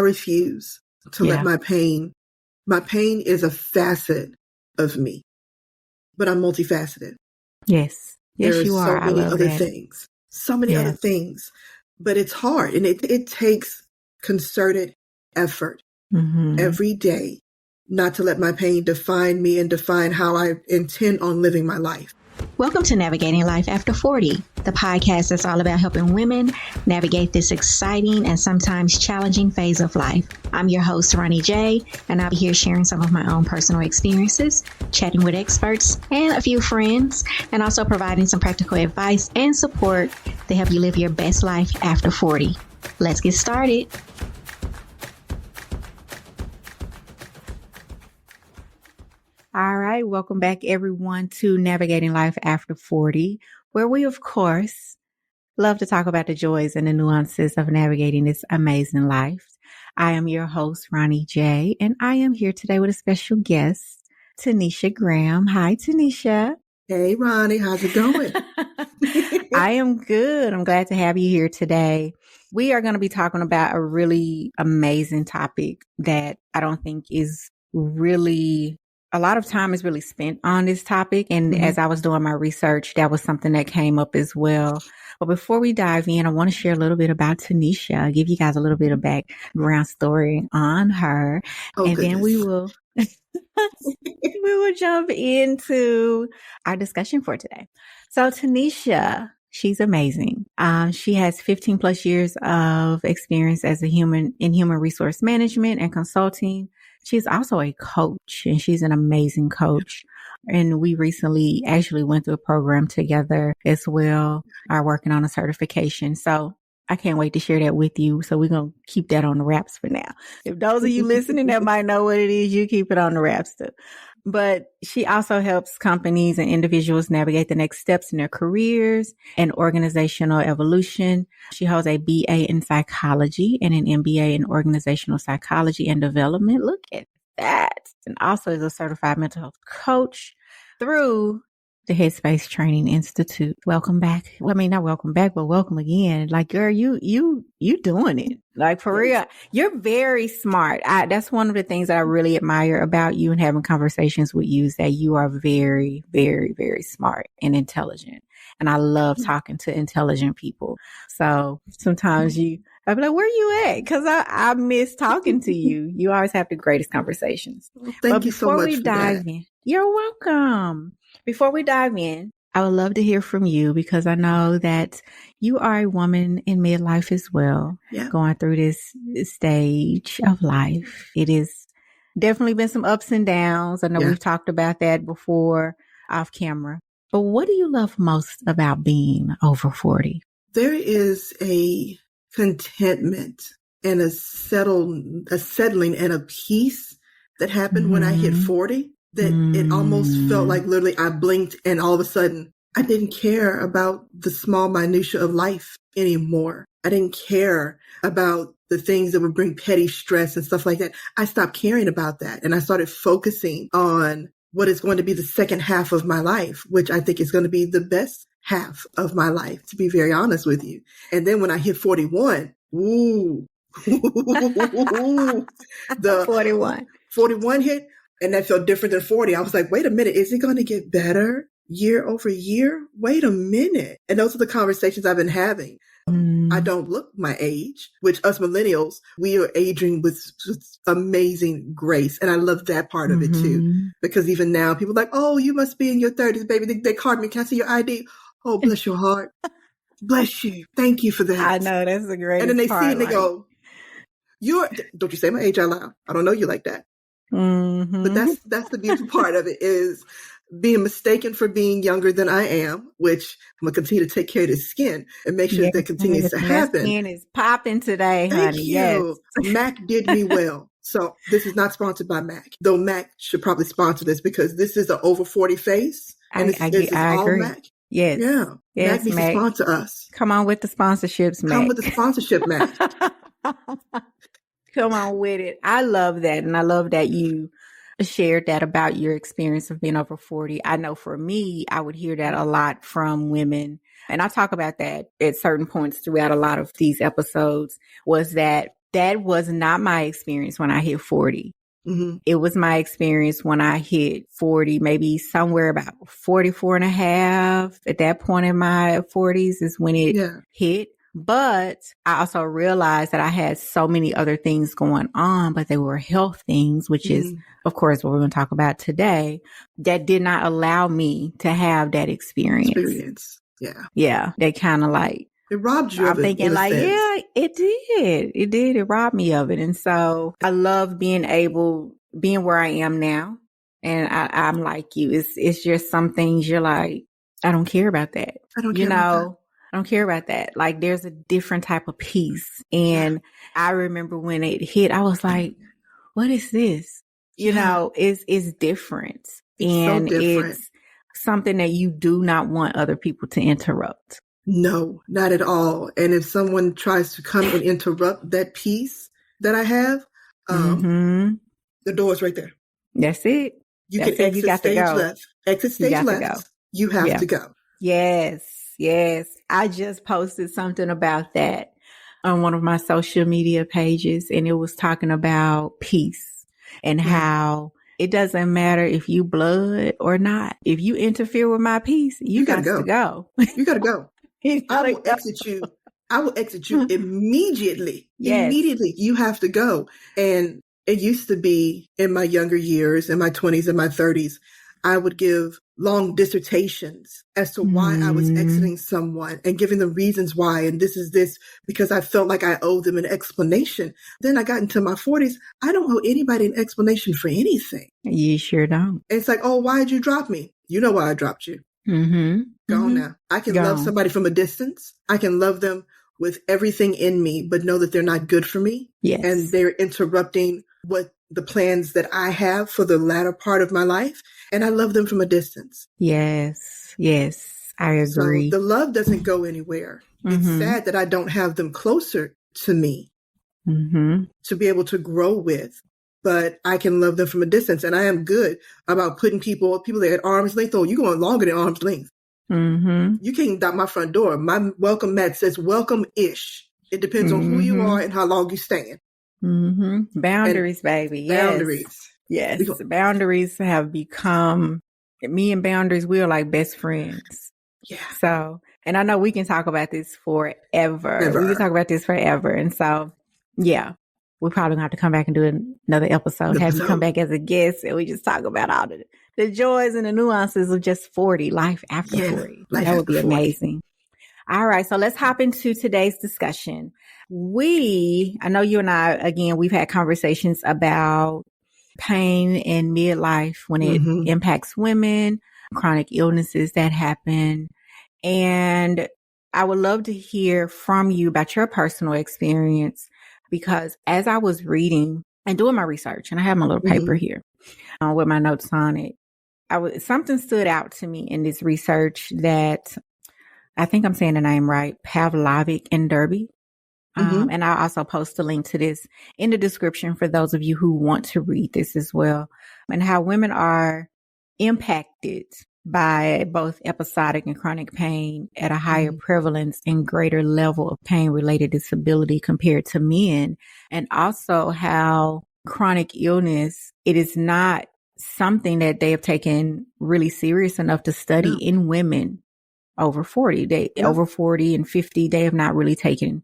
refuse to let my pain is a facet of me, but I'm multifaceted. Yes. Yes, There are you so are. many other that. things, other things, but it's hard. And it takes concerted effort every day not to let my pain define me and define how I intend on living my life. Welcome to Navigating Life After 40, the podcast that's all about helping women navigate this exciting and sometimes challenging phase of life. I'm your host, Ronnie J, and I'll be here sharing some of my own personal experiences, chatting with experts and a few friends, and also providing some practical advice and support to help you live your best life after 40. Let's get started. All right. Welcome back, everyone, to Navigating Life After 40, where we, of course, love to talk about the joys and the nuances of navigating this amazing life. I am your host, Ronnie J, and I am here today with a special guest, Tanesha Graham. Hi, Tanesha. Hey, Ronnie. How's it going? I am good. I'm glad to have you here today. We are going to be talking about a really amazing topic that I don't think is really... a lot of time is really spent on this topic. And as I was doing my research, that was something that came up as well. But before we dive in, I want to share a little bit about Tanesha, give you guys a little bit of background story on her. Then we will, we will jump into our discussion for today. So Tanesha, she's amazing. She has 15 plus years of experience as in human resource management and consulting. She's also a coach, and she's an amazing coach. And we recently actually went through a program together as well, are working on a certification. So I can't wait to share that with you. So we're going to keep that on the wraps for now. If those of you listening that might know what it is, you keep it on the wraps too. But she also helps companies and individuals navigate the next steps in their careers and organizational evolution. She holds a BA in psychology and an MBA in organizational psychology and development. Look at that. And also is a certified mental health coach through the Headspace Training Institute. Welcome back. Well, I mean, not welcome back, but welcome again. Like, girl, you doing it. Like, for real. You're very smart. That's one of the things that I really admire about you and having conversations with you is that you are very, very, very smart and intelligent. And I love talking to intelligent people. So sometimes I'll be like, where you at? Because I miss talking to you. You always have the greatest conversations. Thank you so much. Before we dive in, you're welcome. Before we dive in, I would love to hear from you because I know that you are a woman in midlife as well, going through this stage of life. It has definitely been some ups and downs. I know we've talked about that before off camera. But what do you love most about being over 40? There is a contentment and a settling and a peace that happened when I hit 40 that it almost felt like literally I blinked and all of a sudden I didn't care about the small minutia of life anymore. I didn't care about the things that would bring petty stress and stuff like that. I stopped caring about that and I started focusing on what is going to be the second half of my life, which I think is going to be the best half of my life, to be very honest with you. And then when I hit 41, the 41 hit, and that felt different than 40. I was like, wait a minute, is it going to get better year over year? Wait a minute. And those are the conversations I've been having. I don't look my age, which us millennials, we are aging with amazing grace. And I love that part of it too. Because even now people are like, oh, you must be in your 30s, baby. They called me. Can I see your ID? Oh, bless your heart. Bless you. Thank you for that. I know, that's the greatest part. And then they see it and they go, don't you say my age out loud. I don't know you like that. But that's the beautiful part of it is being mistaken for being younger than I am, which I'm going to continue to take care of the skin and make sure that continues to happen. Skin is popping today, Thank honey. you. Yes. Mac did me well. So this is not sponsored by Mac, though Mac should probably sponsor this because this is an over 40 face. And this is all agree. Mac. Yes. Yeah. Yes, Mac needs to sponsor us. Come on with the sponsorships, Mac. Come with the sponsorship, Mac. Come on with it. I love that. And I love that you shared that about your experience of being over 40. I know for me, I would hear that a lot from women. And I talk about that at certain points throughout a lot of these episodes was that that was not my experience when I hit 40. Mm-hmm. It was my experience when I hit 40, maybe somewhere about 44 and a half. At that point in my 40s is when it hit. But I also realized that I had so many other things going on, but they were health things, which is, of course, what we're going to talk about today, that did not allow me to have that experience. Yeah. Yeah. They kind of like, it robbed you I'm of it. thinking like, sense. yeah, it did. It did. It robbed me of it. And so I love being where I am now. And I'm like you. It's just some things you're like, I don't care about that. I don't care about that. I don't care about that. Like there's a different type of peace. And I remember when it hit, I was like, what is this? You know, it's different. It's so different. It's something that you do not want other people to interrupt. No, not at all. And if someone tries to come and interrupt that peace that I have, the door's right there. That's it. You can exit stage left. Exit stage left. You have to go. Yes. Yes. I just posted something about that on one of my social media pages, and it was talking about peace and how it doesn't matter if you blood or not. If you interfere with my peace, you got to go. You got to go. I will exit you. I will exit you immediately. Yes. Immediately. You have to go. And it used to be in my younger years, in my 20s and my 30s, I would give long dissertations as to why I was exiting someone and giving them reasons why. And this is this because I felt like I owed them an explanation. Then I got into my 40s. I don't owe anybody an explanation for anything. You sure don't. And it's like, oh, why did you drop me? You know why I dropped you. Go now. I can love somebody from a distance. I can love them with everything in me, but know that they're not good for me. Yes. And they're interrupting what the plans that I have for the latter part of my life. And I love them from a distance. Yes. Yes. I agree. So the love doesn't go anywhere. It's sad that I don't have them closer to me to be able to grow with. But I can love them from a distance. And I am good about putting people that at arm's length. Oh, you're going longer than arm's length. You can't knock my front door. My welcome mat says welcome-ish. It depends on who you are and how long you stand. Boundaries, baby. Yes. Boundaries. Yes. Boundaries have become, me and boundaries, we are like best friends. Yeah. So, and I know we can talk about this forever. We can talk about this forever. And so, yeah. We're probably going to have to come back and do another episode. Have you come back as a guest and we just talk about all the joys and the nuances of just 40, life after 40. That would be amazing. All right. So let's hop into today's discussion. I know you and I, again, we've had conversations about pain in midlife when it impacts women, chronic illnesses that happen. And I would love to hear from you about your personal experience. Because as I was reading and doing my research, and I have my little paper here with my notes on it, something stood out to me in this research that I think I'm saying the name right, Pavlovic and Derby. And I'll also post a link to this in the description for those of you who want to read this as well, and how women are impacted by both episodic and chronic pain at a higher prevalence and greater level of pain-related disability compared to men. And also how chronic illness, it is not something that they have taken really serious enough to study in women over 40. Over 40 and 50, they have not really taken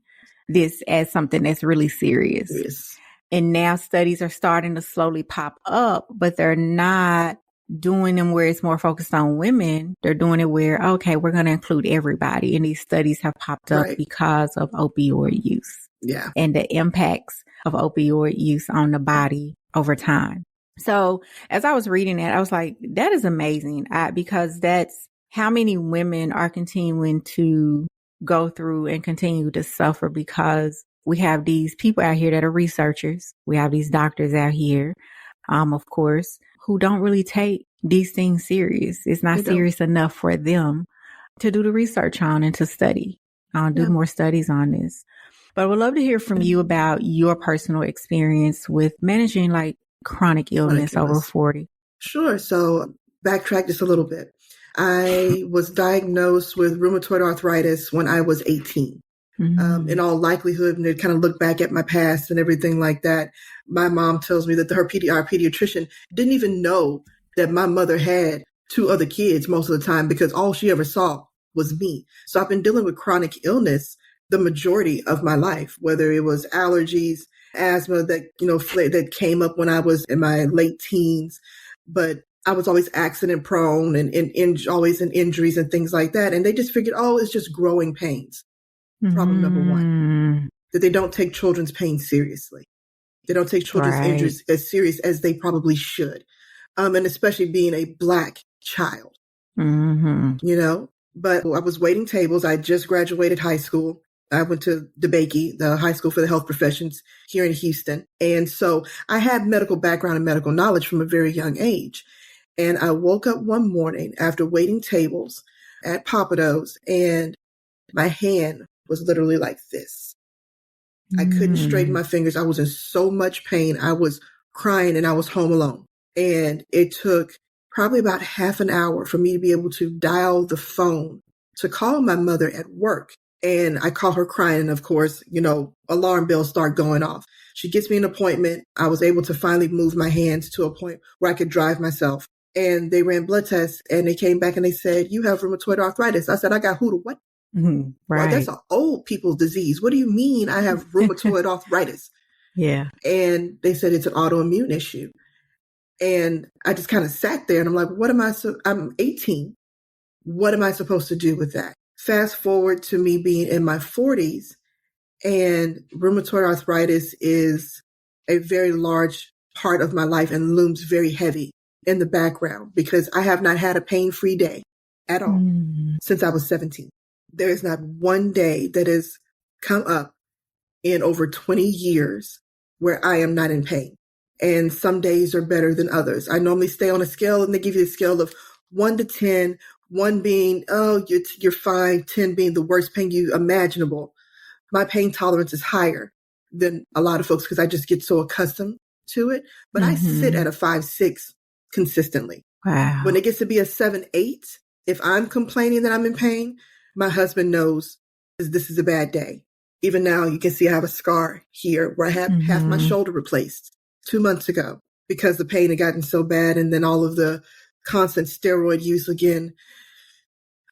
this as something that's really serious. Yes. And now studies are starting to slowly pop up, but they're not doing them where it's more focused on women. They're doing it where, okay, we're going to include everybody. And these studies have popped up because of opioid use. Yeah. And the impacts of opioid use on the body over time. So as I was reading that, I was like, that is amazing because that's how many women are continuing to go through and continue to suffer because we have these people out here that are researchers. We have these doctors out here, of course, who don't really take these things serious. It's not serious enough for them to do the research on and to study, do more studies on this. But I would love to hear from you about your personal experience with managing like chronic illness over 40. Sure. So backtrack just a little bit. I was diagnosed with rheumatoid arthritis when I was 18. In all likelihood, and to kind of look back at my past and everything like that, my mom tells me that our pediatrician didn't even know that my mother had 2 other kids most of the time because all she ever saw was me. So I've been dealing with chronic illness the majority of my life, whether it was allergies, asthma that, that came up when I was in my late teens, but I was always accident prone and always in injuries and things like that. And they just figured, oh, it's just growing pains. Problem number 1, that they don't take children's pain seriously. They don't take children's injuries as serious as they probably should. And especially being a Black child, but I was waiting tables. I just graduated high school. I went to DeBakey, the high school for the health professions here in Houston. And so I had medical background and medical knowledge from a very young age. And I woke up one morning after waiting tables at Papado's, and my hand was literally like this. I couldn't straighten my fingers. I was in so much pain. I was crying and I was home alone. And it took probably about half an hour for me to be able to dial the phone to call my mother at work. And I call her crying. And of course, alarm bells start going off. She gets me an appointment. I was able to finally move my hands to a point where I could drive myself. And they ran blood tests and they came back and they said, "You have rheumatoid arthritis." I said, "I got who to what?" Right. Well, that's an old people's disease. What do you mean I have rheumatoid arthritis? Yeah. And they said it's an autoimmune issue. And I just kind of sat there and I'm like, I'm 18. What am I supposed to do with that? Fast forward to me being in my 40s, and rheumatoid arthritis is a very large part of my life and looms very heavy in the background because I have not had a pain-free day at all since I was 17. There is not one day that has come up in over 20 years where I am not in pain. And some days are better than others. I normally stay on a scale and they give you a scale of 1 to 10, 1 being, oh, you're fine, 10 being the worst pain you imaginable. My pain tolerance is higher than a lot of folks because I just get so accustomed to it. But I sit at a 5-6 consistently. Wow. When it gets to be a 7-8, if I'm complaining that I'm in pain, my husband knows this is a bad day. Even now, you can see I have a scar here where I have half my shoulder replaced 2 months ago because the pain had gotten so bad. And then all of the constant steroid use again,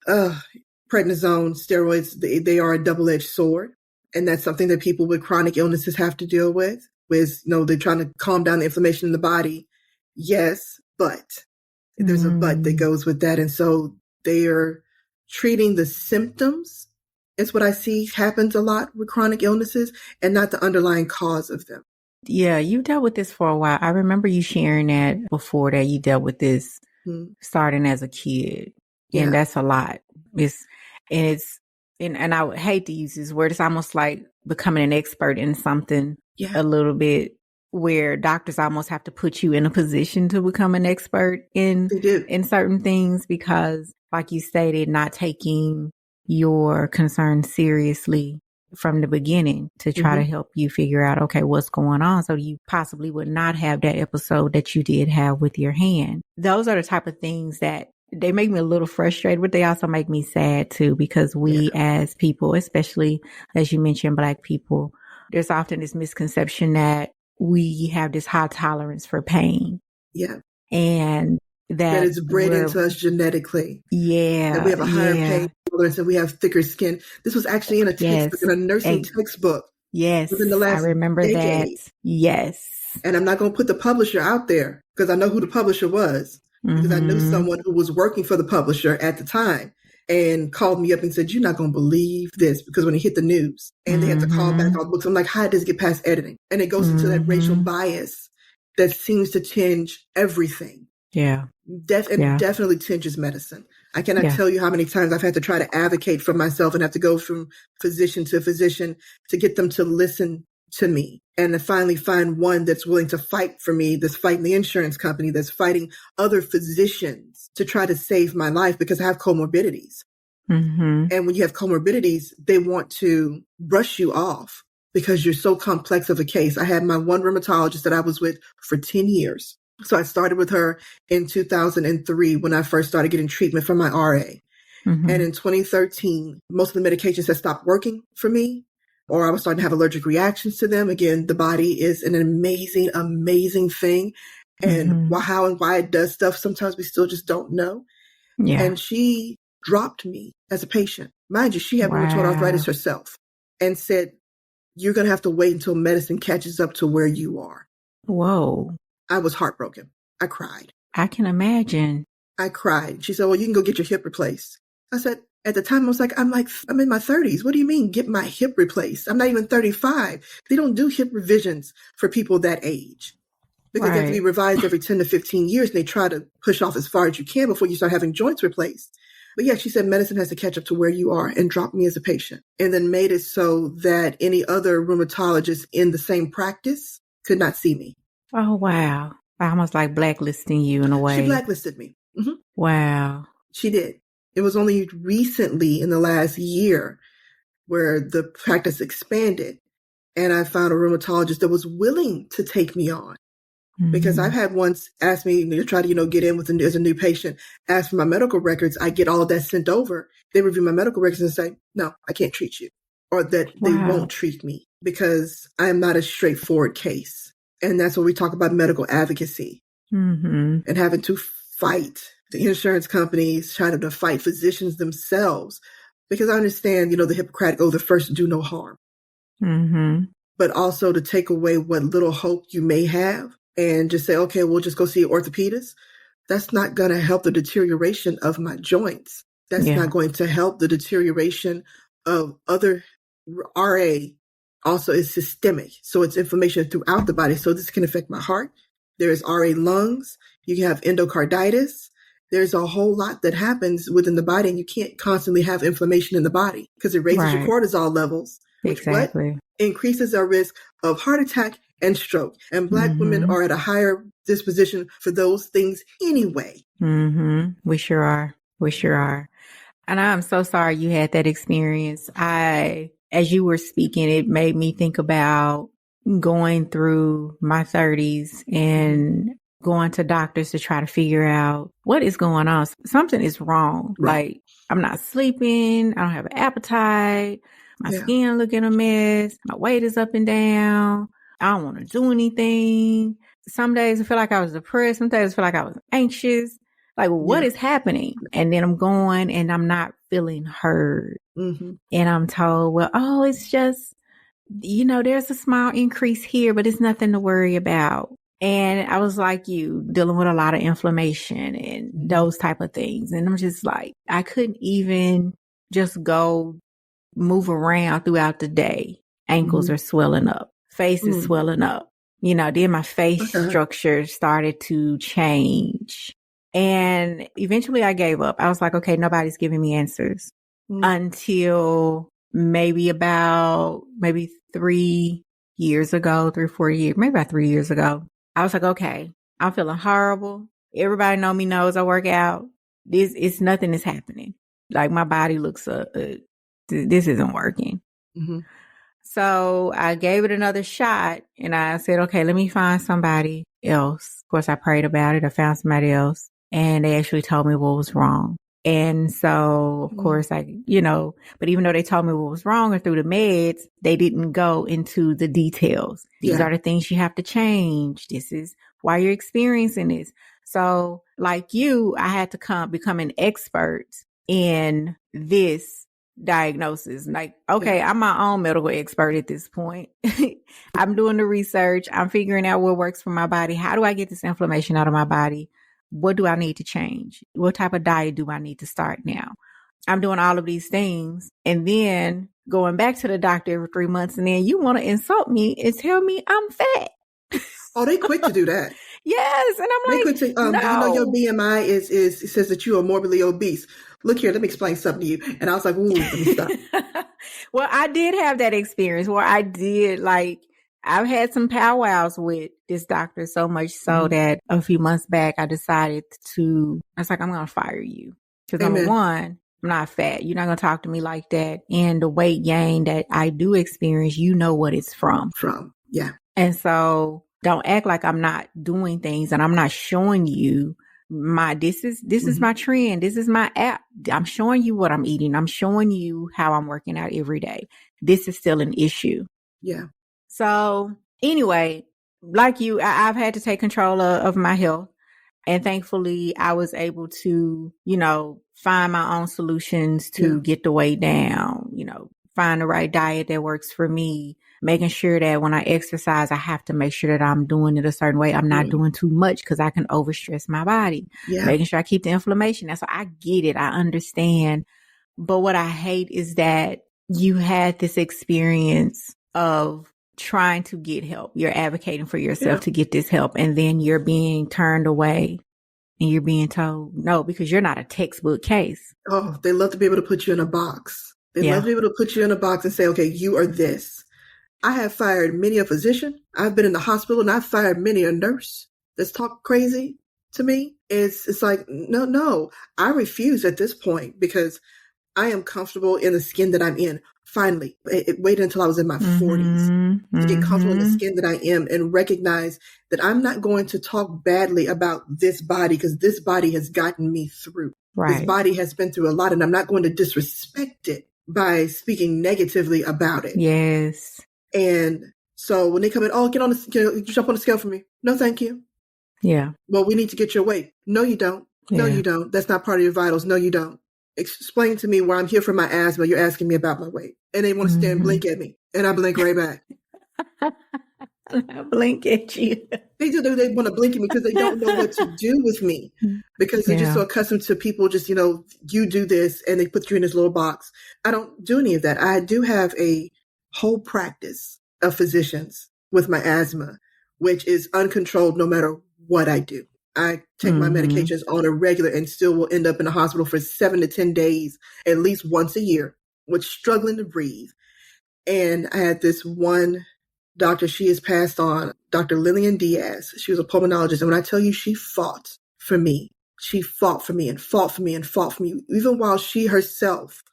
prednisone, steroids, they are a double-edged sword. And that's something that people with chronic illnesses have to deal with, they're trying to calm down the inflammation in the body. Yes, but there's a but that goes with that. And so they are treating the symptoms. It's what I see happens a lot with chronic illnesses and not the underlying cause of them. Yeah, you dealt with this for a while. I remember you sharing that before that you dealt with this starting as a kid. Yeah. And that's a lot. And I would hate to use this word. It's almost like becoming an expert in something a little bit, where doctors almost have to put you in a position to become an expert in certain things because, like you stated, not taking your concerns seriously from the beginning to try to help you figure out, okay, what's going on, so you possibly would not have that episode that you did have with your hand. Those are the type of things that they make me a little frustrated, but they also make me sad too, because we as people, especially as you mentioned, Black people, there's often this misconception that we have this high tolerance for pain. Yeah. And that is bred into us genetically. Yeah. That we have a higher pain tolerance and we have thicker skin. This was actually in a textbook, in a nursing textbook. Yes. Within the last I remember decade. that. Yes. And I'm not going to put the publisher out there because I know who the publisher was. Because I knew someone who was working for the publisher at the time and called me up and said, "You're not going to believe this," because when it hit the news and they had to call back all the books, I'm like, how does it get past editing? And it goes into that racial bias that seems to tinge everything. Yeah. Definitely tinges medicine. I cannot tell you how many times I've had to try to advocate for myself and have to go from physician to physician to get them to listen to me and to finally find one that's willing to fight for me, that's fighting the insurance company, that's fighting other physicians to try to save my life because I have comorbidities. And when you have comorbidities, they want to brush you off because you're so complex of a case. I had my one rheumatologist that I was with for 10 years. So I started with her in 2003 when I first started getting treatment for my RA. Mm-hmm. And in 2013, most of the medications had stopped working for me, or I was starting to have allergic reactions to them. Again, the body is an amazing, amazing thing. And how and why it does stuff, sometimes we still just don't know. Yeah. And she dropped me as a patient. Mind you, she had rheumatoid arthritis herself and said, you're going to have to wait until medicine catches up to where you are. Whoa. I was heartbroken. I cried. I can imagine. I cried. She said, well, you can go get your hip replaced. I said, at the time, I was like, I'm in my 30s. What do you mean get my hip replaced? I'm not even 35. They don't do hip revisions for people that age because they have to be revised every 10 to 15 years. And they try to push off as far as you can before you start having joints replaced. But yeah, she said medicine has to catch up to where you are and dropped me as a patient and then made it so that any other rheumatologist in the same practice could not see me. Oh, wow. Almost like blacklisting you in a way. She blacklisted me. Mm-hmm. Wow. She did. It was only recently in the last year where the practice expanded and I found a rheumatologist that was willing to take me on. Because I've had once asked me to try to, get in as a new patient, ask for my medical records. I get all of that sent over. They review my medical records and say, no, I can't treat you, or that they won't treat me because I am not a straightforward case. And that's when we talk about medical advocacy and having to fight the insurance companies, trying to fight physicians themselves. Because I understand, the Hippocratic oath, the first do no harm, but also to take away what little hope you may have. And just say, okay, we'll just go see an orthopedist. That's not going to help the deterioration of my joints. That's not going to help the deterioration of other RA. Also is systemic. So it's inflammation throughout the body. So this can affect my heart. There is RA lungs. You can have endocarditis. There's a whole lot that happens within the body, and you can't constantly have inflammation in the body because it raises your cortisol levels, which increases our risk of heart attack and stroke. And Black women are at a higher disposition for those things anyway. We sure are. We sure are. And I'm so sorry you had that experience. As you were speaking, it made me think about going through my 30s and going to doctors to try to figure out what is going on. Something is wrong. Like I'm not sleeping. I don't have an appetite. My skin looking a mess. My weight is up and down. I don't want to do anything. Some days I feel like I was depressed. Some days I feel like I was anxious. Like, what is happening? And then I'm going and I'm not feeling heard. And I'm told, well, it's just, there's a small increase here, but it's nothing to worry about. And I was like you, dealing with a lot of inflammation and those type of things. And I'm just like, I couldn't even just go move around throughout the day. Ankles are swelling up. Face is swelling up. Then my face structure started to change. And eventually I gave up. I was like, okay, nobody's giving me answers until maybe 3 years ago, 3 or 4 years, maybe about 3 years ago. I was like, okay, I'm feeling horrible. Everybody knows I work out. It's nothing is happening. Like my body looks, this isn't working. So I gave it another shot and I said, okay, let me find somebody else. Of course, I prayed about it. I found somebody else and they actually told me what was wrong. And so, of course, but even though they told me what was wrong or through the meds, they didn't go into the details. These are the things you have to change. This is why you're experiencing this. So like you, I had to become an expert in this diagnosis. Like, okay, I'm my own medical expert at this point. I'm doing the research. I'm figuring out what works for my body. How do I get this inflammation out of my body? What do I need to change? What type of diet do I need to start now? I'm doing all of these things and then going back to the doctor every 3 months. And then you want to insult me and tell me I'm fat. Oh, they quick to do that. Yes. And I'm like, no. Your BMI it says that you are morbidly obese. Look here, let me explain something to you. And I was like, ooh, let me stop. Well, I did have that experience where I've had some powwows with this doctor so much so that a few months back, I decided I was like, I'm going to fire you. Because number one, I'm not fat. You're not going to talk to me like that. And the weight gain that I do experience, what it's from. Yeah. And so don't act like I'm not doing things and I'm not showing you this is my trend. This is my app. I'm showing you what I'm eating. I'm showing you how I'm working out every day. This is still an issue. Yeah. So anyway, like you, I've had to take control of my health. And thankfully, I was able to, find my own solutions to get the weight down, find the right diet that works for me, making sure that when I exercise, I have to make sure that I'm doing it a certain way. I'm not doing too much because I can overstress my body, making sure I keep the inflammation down. So I get it. I understand. But what I hate is that you had this experience of trying to get help. You're advocating for yourself to get this help. And then you're being turned away and you're being told no, because you're not a textbook case. Oh, they love to be able to put you in a box. They love to be able to put you in a box and say, okay, you are this. I have fired many a physician. I've been in the hospital and I've fired many a nurse that's talked crazy to me. It's like, no, I refuse at this point because I am comfortable in the skin that I'm in. Finally, it waited until I was in my 40s to get comfortable in the skin that I am and recognize that I'm not going to talk badly about this body because this body has gotten me through. Right. This body has been through a lot and I'm not going to disrespect it by speaking negatively about it. Yes. And so when they come in, jump on the scale for me. No, thank you. Yeah. Well, we need to get your weight. No, you don't. No, you don't. That's not part of your vitals. No, you don't. Explain to me why I'm here for my asthma. You're asking me about my weight. And they want to stand and blink at me. And I blink right back. I blink at you. They do. They want to blink at me because they don't know what to do with me. Because they're just so accustomed to people just, you do this and they put you in this little box. I don't do any of that. I do have a whole practice of physicians with my asthma, which is uncontrolled no matter what I do. I take my medications on a regular and still will end up in the hospital for 7 to 10 days, at least once a year, with struggling to breathe. And I had this one doctor, she has passed on, Dr. Lillian Diaz. She was a pulmonologist. And when I tell you she fought for me, she fought for me and fought for me and fought for me, even while she herself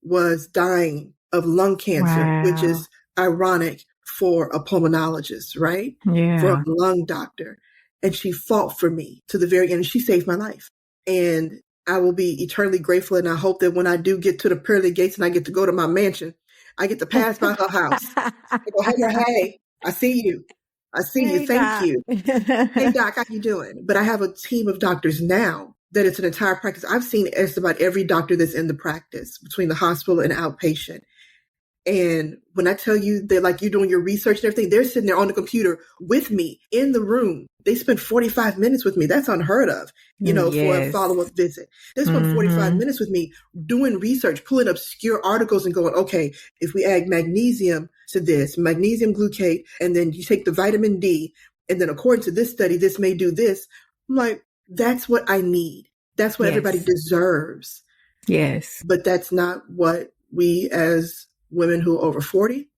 was dying of lung cancer, which is ironic for a pulmonologist, right? Yeah. For a lung doctor. And she fought for me to the very end. She saved my life. And I will be eternally grateful. And I hope that when I do get to the pearly gates and I get to go to my mansion, I get to pass by her house. I go, hey, I see you. I see you. Thank you. Hey, Doc, how you doing? But I have a team of doctors now that it's an entire practice. I've seen just about every doctor that's in the practice between the hospital and outpatient. And when I tell you they're like, you're doing your research and everything, they're sitting there on the computer with me in the room. They spend 45 minutes with me. That's unheard of, for a follow-up visit. They spend 45 minutes with me doing research, pulling obscure articles and going, okay, if we add magnesium to this, magnesium glucate, and then you take the vitamin D, and then according to this study, this may do this. I'm like, that's what I need. That's what everybody deserves. Yes. But that's not what we as women who are over 40,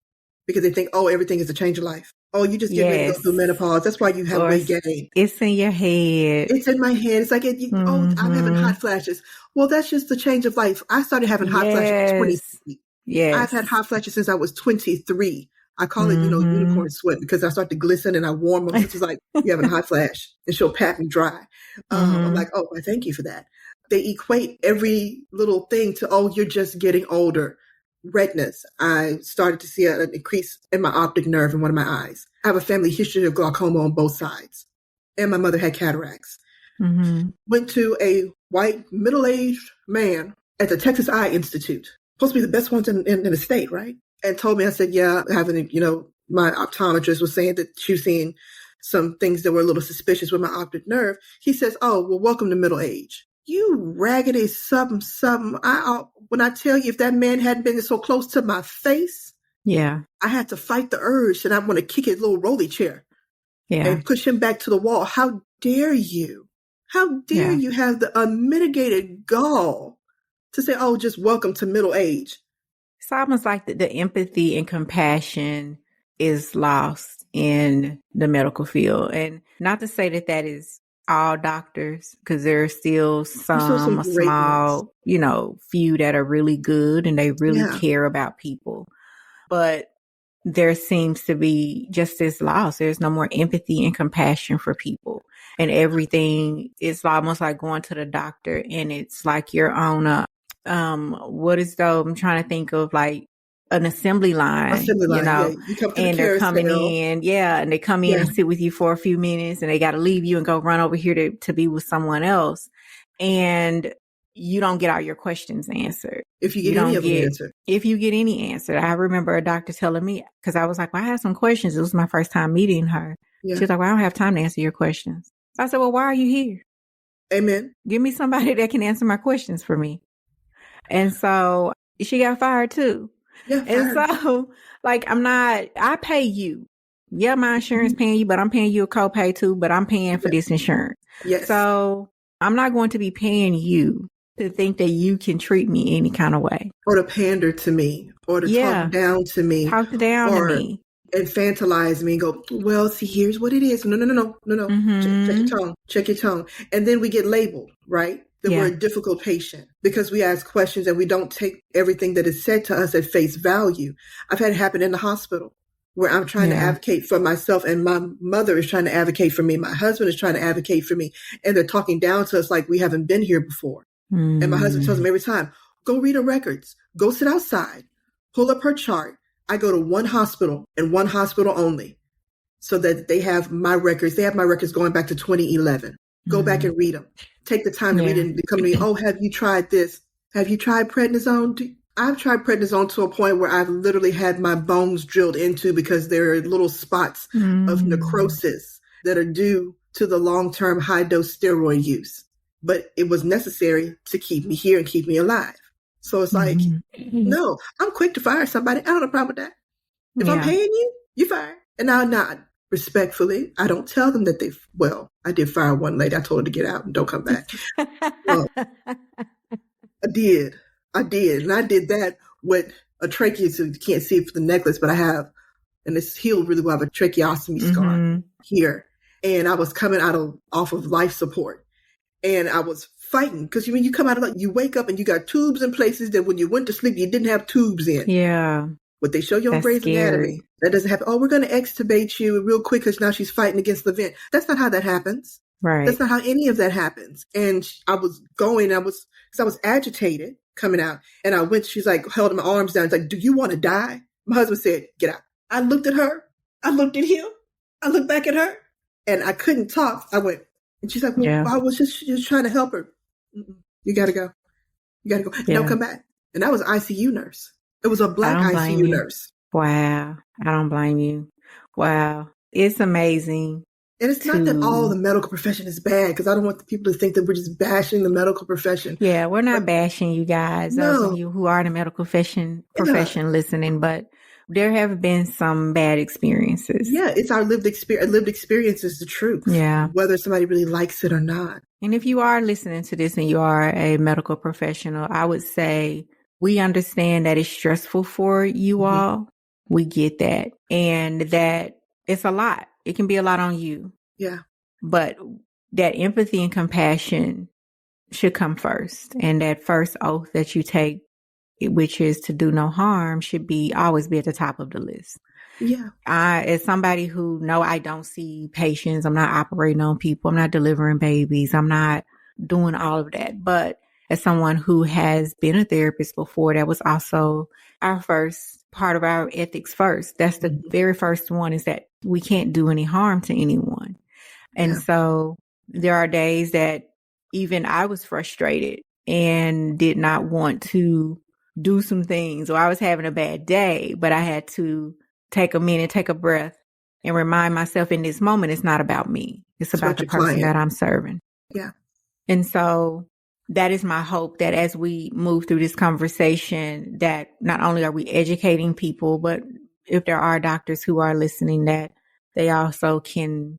because they think, oh, everything is a change of life. Oh, you just get ready to go through menopause. That's why you have weight gain. It's in your head. It's in my head. It's like, I'm having hot flashes. Well, that's just the change of life. I started having hot flashes at 23. Yes. I've had hot flashes since I was 23. I call it, unicorn sweat because I start to glisten and I warm them. It's like, you're having a hot flash and she'll pat me dry. I'm like, oh, well, thank you for that. They equate every little thing to, oh, you're just getting older. Redness. I started to see an increase in my optic nerve in one of my eyes. I have a family history of glaucoma on both sides. And my mother had cataracts. Went to a white middle-aged man at the Texas Eye Institute, supposed to be the best ones in the state, right? And told me, I said, my optometrist was saying that she was seeing some things that were a little suspicious with my optic nerve. He says, oh, well, welcome to middle age. You raggedy something. When I tell you, if that man hadn't been so close to my face, I had to fight the urge and I want to kick his little rolly chair and push him back to the wall. How dare you? How dare you have the unmitigated gall to say, oh, just welcome to middle age? It's almost like the empathy and compassion is lost in the medical field. And not to say that is all doctors, because there are still some small, few that are really good and they really care about people. But there seems to be just this loss. There's no more empathy and compassion for people. And everything is almost like going to the doctor, and it's like you're on I'm trying to think of like an assembly line, Yeah. You come to the and they're coming carousel. in. Yeah. And they come in and sit with you for a few minutes, and they got to leave you and go run over here to be with someone else. And you don't get all your questions answered. If you get any of them answered. If you get any answer. I remember a doctor telling me, because I was like, well, I had some questions. It was my first time meeting her. Yeah. She was like, well, I don't have time to answer your questions. So I said, well, why are you here? Amen. Give me somebody that can answer my questions for me. And so she got fired too. Yeah, fired. And so like, I pay you. Yeah, my insurance paying you, but I'm paying you a copay too, but I'm paying for this insurance. Yes. So I'm not going to be paying you to think that you can treat me any kind of way. Or to pander to me, or to talk down to me. Talk down to me. Infantilize me and go, well, see, here's what it is. No. Mm-hmm. Check your tone. And then we get labeled, right? That we're a difficult patient because we ask questions and we don't take everything that is said to us at face value. I've had it happen in the hospital where I'm trying to advocate for myself, and my mother is trying to advocate for me. My husband is trying to advocate for me, and they're talking down to us like we haven't been here before. And my husband tells them every time, go read her records, go sit outside, pull up her chart. I go to one hospital and one hospital only so that they have my records. They have my records going back to 2011. Go back and read them. Take the time to read it and come to me. Oh, have you tried this? Have you tried prednisone? I've tried prednisone to a point where I've literally had my bones drilled into because there are little spots of necrosis that are due to the long-term high-dose steroid use. But it was necessary to keep me here and keep me alive. So it's like, no, I'm quick to fire somebody. I don't have a problem with that. If I'm paying you, you fire. And now, not respectfully, I don't tell them that I did fire one lady. I told her to get out and don't come back. Well, I did. And I did that with a trachea, so you can't see it for the necklace, but I have, and it's healed really well. I have a tracheostomy scar here. And I was coming off of life support. And I was fighting because when you come out of you wake up and you got tubes in places that when you went to sleep, you didn't have tubes in. Yeah. What they show you on Grey's Anatomy, that doesn't happen. Oh, we're going to extubate you real quick because now she's fighting against the vent. That's not how that happens. Right. That's not how any of that happens. And I was going, because I was agitated coming out. And I went, she's like, held my arms down. It's like, do you want to die? My husband said, get out. I looked at her. I looked at him. I looked back at her. And I couldn't talk. I went, and she's like, well, I was just trying to help her. You got to go. You got to go. And don't come back. And that was an ICU nurse. It was a Black ICU nurse. Wow. I don't blame you. Wow. It's amazing. And it's not that all the medical profession is bad, because I don't want the people to think that we're just bashing the medical profession. Yeah, we're not bashing you guys, those of you who are in the medical profession listening, but there have been some bad experiences. Yeah, it's our lived experience. Lived experience is the truth. Yeah. Whether somebody really likes it or not. And if you are listening to this and you are a medical professional, I would say we understand that it's stressful for you all. We get that. And that it's a lot. It can be a lot on you. Yeah. But that empathy and compassion should come first. And that first oath that you take, which is to do no harm, should always be at the top of the list. Yeah. As somebody who I don't see patients, I'm not operating on people, I'm not delivering babies, I'm not doing all of that. But as someone who has been a therapist before, that was also our first part of our ethics first. That's the very first one, is that we can't do any harm to anyone. And so there are days that even I was frustrated and did not want to do some things, or I was having a bad day, but I had to take a minute, take a breath, and remind myself in this moment, it's not about me. It's about the person that I'm serving. Yeah. And so that is my hope, that as we move through this conversation, that not only are we educating people, but if there are doctors who are listening, that they also can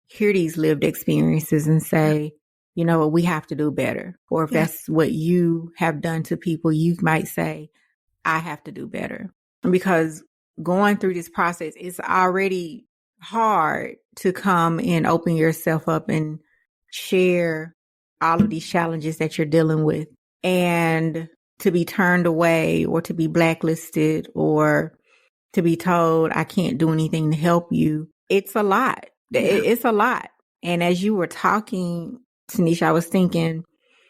hear these lived experiences and say, you know what, we have to do better. Or if that's what you have done to people, you might say, I have to do better. Because going through this process, it's already hard to come and open yourself up and share all of these challenges that you're dealing with, and to be turned away or to be blacklisted or to be told, I can't do anything to help you. It's a lot. Yeah. It's a lot. And as you were talking, Tanesha, I was thinking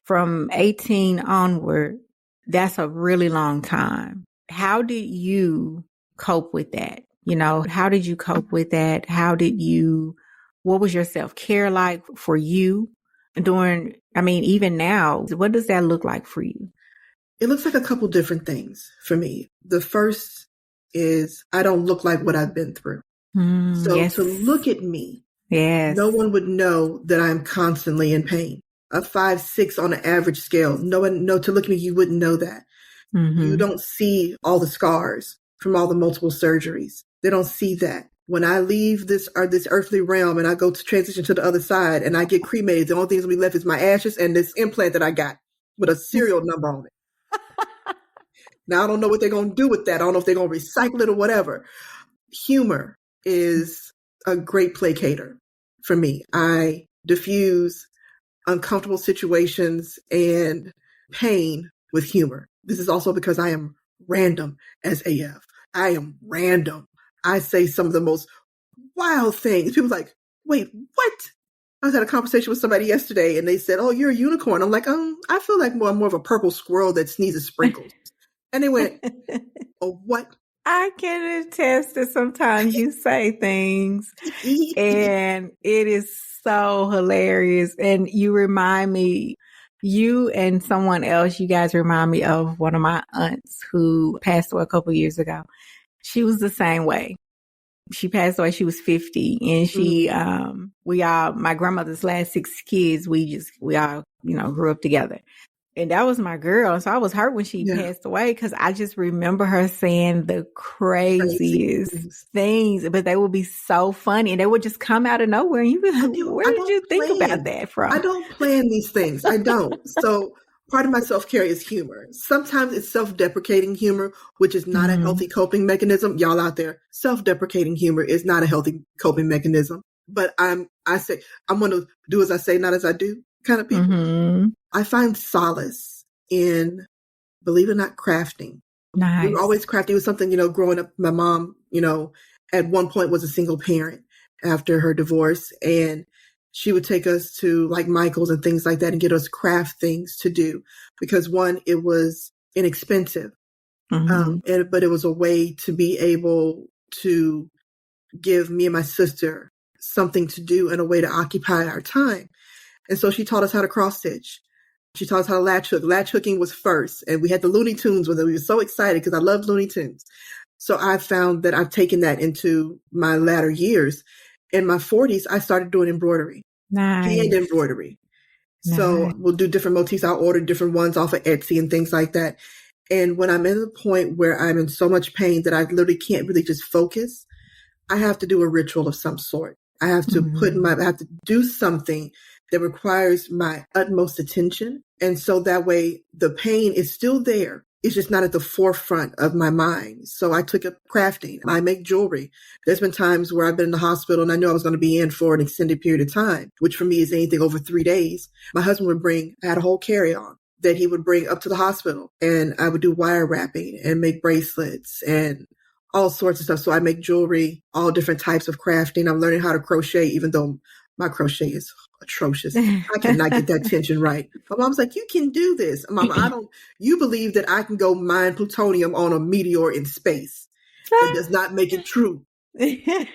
from 18 onward, that's a really long time. How did you cope with that? How did you cope with that? What was your self-care like for you even now, what does that look like for you? It looks like a couple different things for me. The first is I don't look like what I've been through. So yes. To look at me, yes, no one would know that I'm constantly in pain. A 5-6 on an average scale. To look at me, you wouldn't know that. Mm-hmm. You don't see all the scars from all the multiple surgeries. They don't see that. When I leave this earthly realm and I go to transition to the other side and I get cremated, the only thing that's going to be left is my ashes and this implant that I got with a serial number on it. Now, I don't know what they're going to do with that. I don't know if they're going to recycle it or whatever. Humor is a great placator for me. I diffuse uncomfortable situations and pain with humor. This is also because I am random as AF. I am random. I say some of the most wild things. People are like, wait, what? I was at a conversation with somebody yesterday and they said, oh, you're a unicorn. I'm like, I feel like I'm more of a purple squirrel that sneezes sprinkles. And they went, oh, what? I can attest that sometimes you say things and it is so hilarious. And you remind me, you and someone else, you guys remind me of one of my aunts who passed away a couple years ago. She was the same way. She passed away. She was 50 and my grandmother's last 6 kids, we all, grew up together. And that was my girl. So I was hurt when she passed away because I just remember her saying the craziest things, but they would be so funny and they would just come out of nowhere. And you be like, where did you think about that from? I don't plan these things. I don't. So part of my self-care is humor. Sometimes it's self-deprecating humor, which is not a healthy coping mechanism. Y'all out there, self-deprecating humor is not a healthy coping mechanism. But I say, I'm going to do as I say, not as I do kind of people. Mm-hmm. I find solace in, believe it or not, crafting. Nice. We were always crafting. It was something, growing up, my mom, at one point was a single parent after her divorce. And she would take us to like Michael's and things like that and get us craft things to do. Because one, it was inexpensive. Mm-hmm. But it was a way to be able to give me and my sister something to do and a way to occupy our time. And so she taught us how to cross stitch. She taught us how to latch hook. Latch hooking was first. And we had the Looney Tunes with it. We were so excited because I loved Looney Tunes. So I found that I've taken that into my latter years. In my 40s, I started doing embroidery. Nice. Hand embroidery. Nice. So we'll do different motifs. I'll order different ones off of Etsy and things like that. And when I'm in the point where I'm in so much pain that I literally can't really just focus, I have to do a ritual of some sort. I have to I have to do something that requires my utmost attention. And so that way the pain is still there. It's just not at the forefront of my mind. So I took up crafting. I make jewelry. There's been times where I've been in the hospital and I knew I was going to be in for an extended period of time, which for me is anything over 3 days. My husband would I had a whole carry-on that he would bring up to the hospital, and I would do wire wrapping and make bracelets and all sorts of stuff. So I make jewelry, all different types of crafting. I'm learning how to crochet, even though my crochet is atrocious. I cannot get that tension right. My mom's like, you can do this. Mama, you believe that I can go mine plutonium on a meteor in space. It does not make it true. It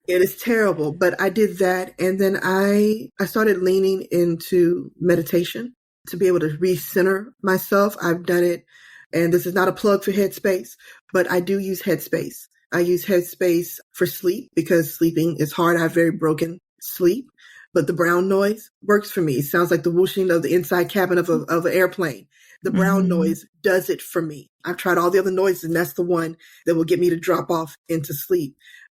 is terrible. But I did that. And then I started leaning into meditation to be able to recenter myself. I've done it. And this is not a plug for Headspace, but I do use Headspace. I use Headspace for sleep because sleeping is hard. I have very broken sleep, but the brown noise works for me. It sounds like the whooshing of the inside cabin of an airplane. The brown noise does it for me. I've tried all the other noises, and that's the one that will get me to drop off into sleep.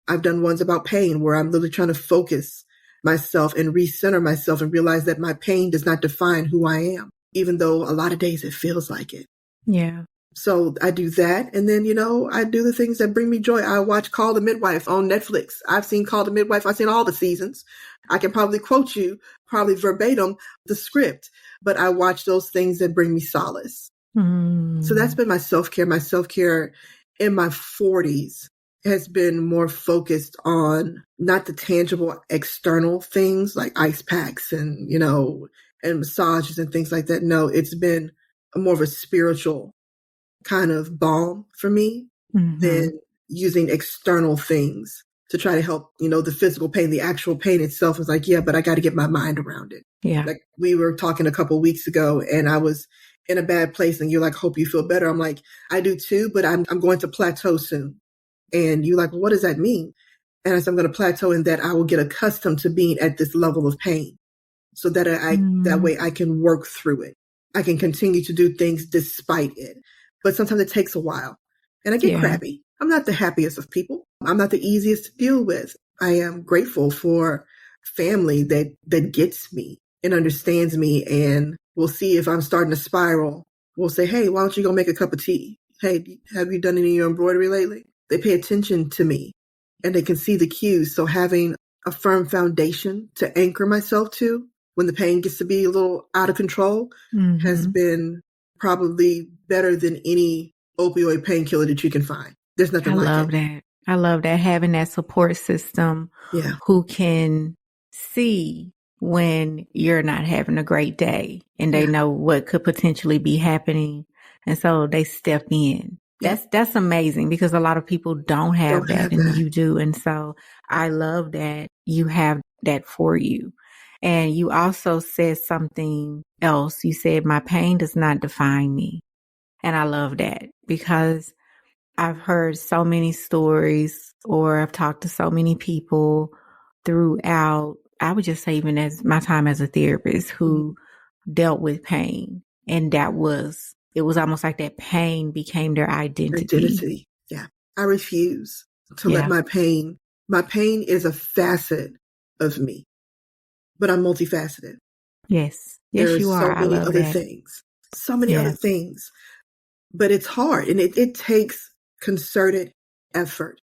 I've done ones about pain where I'm literally trying to focus myself and recenter myself and realize that my pain does not define who I am, even though a lot of days it feels like it. Yeah. So I do that. And then, I do the things that bring me joy. I watch Call the Midwife on Netflix. I've seen Call the Midwife. I've seen all the seasons. I can probably quote you, probably verbatim, the script, but I watch those things that bring me solace. So that's been my self-care. My self-care in my 40s has been more focused on not the tangible external things like ice packs and, and massages and things like that. No, it's been more of a spiritual kind of balm for me than using external things to try to help, the physical pain. The actual pain itself is like, yeah, but I got to get my mind around it. Yeah. Like we were talking a couple of weeks ago and I was in a bad place and you're like, hope you feel better. I'm like, I do too, but I'm going to plateau soon. And you're like, well, what does that mean? And I said, I'm going to plateau in that I will get accustomed to being at this level of pain so that that way I can work through it. I can continue to do things despite it. But sometimes it takes a while and I get crabby. I'm not the happiest of people. I'm not the easiest to deal with. I am grateful for family that gets me and understands me and will see if I'm starting to spiral. We'll say, hey, why don't you go make a cup of tea? Hey, have you done any of your embroidery lately? They pay attention to me and they can see the cues. So having a firm foundation to anchor myself to when the pain gets to be a little out of control has been probably better than any opioid painkiller that you can find. There's nothing like it. I love that. I love that, having that support system who can see when you're not having a great day and they know what could potentially be happening. And so they step in. That's amazing because a lot of people don't have that and you do. And so I love that you have that for you. And you also said something else. You said, my pain does not define me. And I love that because I've heard so many stories or I've talked to so many people throughout, I would just say even as my time as a therapist who dealt with pain. And it was almost like that pain became their identity. Yeah. I refuse to let my pain is a facet of me, but I'm multifaceted. Yes. Yes, you are. So many other things. So many other things. But it's hard and it takes concerted effort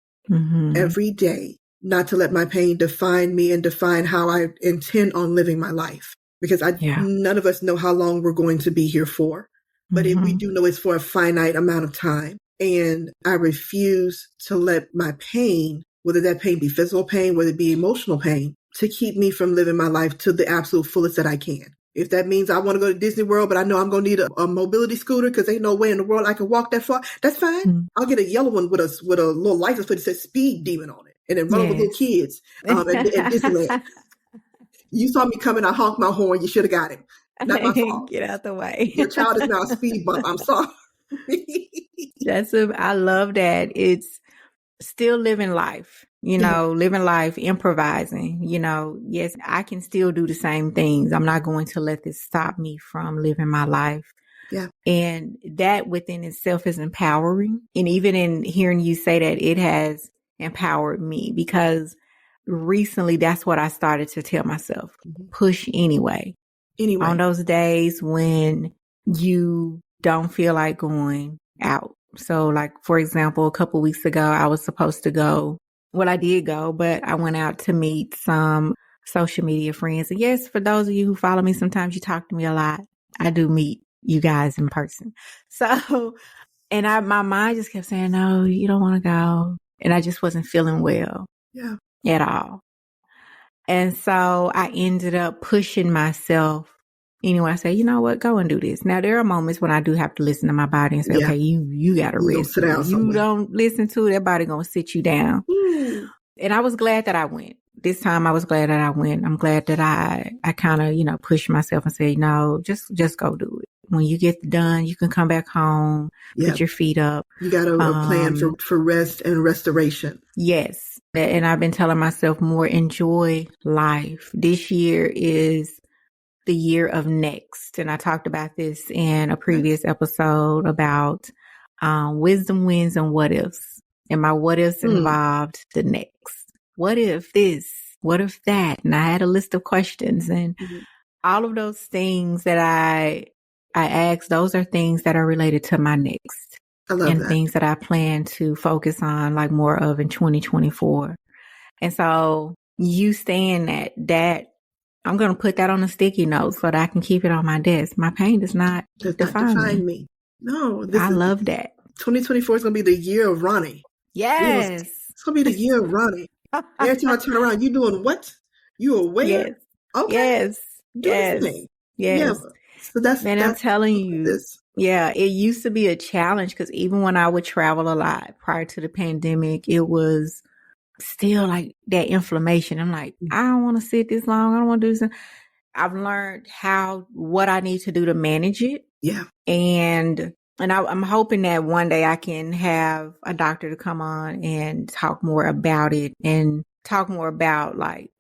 every day not to let my pain define me and define how I intend on living my life. Because none of us know how long we're going to be here for. But if we do know it's for a finite amount of time. And I refuse to let my pain, whether that pain be physical pain, whether it be emotional pain, to keep me from living my life to the absolute fullest that I can. If that means I want to go to Disney World, but I know I'm going to need a mobility scooter because ain't no way in the world I can walk that far, that's fine. I'll get a yellow one with a little license plate that says speed demon on it and then run over little kids at Disneyland. You saw me coming, I honked my horn, you should have got him. Not my fault. Get out the way. Your child is now a speed bump. I'm sorry. I love that. It's still living life, living life, improvising, yes, I can still do the same things. I'm not going to let this stop me from living my life. Yeah. And that within itself is empowering. And even in hearing you say that, it has empowered me because recently that's what I started to tell myself. Push anyway. On those days when you don't feel like going out. So like, for example, a couple weeks ago, I was supposed to go. Well, I did go, but I went out to meet some social media friends. And yes, for those of you who follow me, sometimes you talk to me a lot. I do meet you guys in person. So, and my mind just kept saying, no, you don't want to go. And I just wasn't feeling well at all. And so I ended up pushing myself. Anyway, I say, you know what, go and do this. Now, there are moments when I do have to listen to my body and say, okay, you got to rest. You don't listen to it, that body going to sit you down. And I was glad that I went. This time I was glad that I went. I'm glad that I kind of, pushed myself and said, no, just go do it. When you get done, you can come back home, put your feet up. You got a plan for rest and restoration. Yes. And I've been telling myself more, enjoy life. This year is the year of next. And I talked about this in a previous episode about wisdom wins and what ifs. And my what ifs involved the next. What if this? What if that? And I had a list of questions and all of those things that I asked, those are things that are related to my next. I love and that. Things that I plan to focus on like more of in 2024. And so you saying that I'm going to put that on a sticky note so that I can keep it on my desk. My pain does not define me. No. I love that. 2024 is going to be the year of Ronnie. Yes. It's going to be the year of Ronnie. Every time I turn around, you doing what? You aware? Yes. Okay. Yes. Do Yes. the thing. Yes. Yeah. So that's, man, I'm telling you, yeah, it used to be a challenge because even when I would travel a lot prior to the pandemic, it was still like that inflammation. I'm like, I don't want to sit this long. I don't want to do this. I've learned what I need to do to manage it. Yeah. And I'm hoping that one day I can have a doctor to come on and talk more about it and talk more about like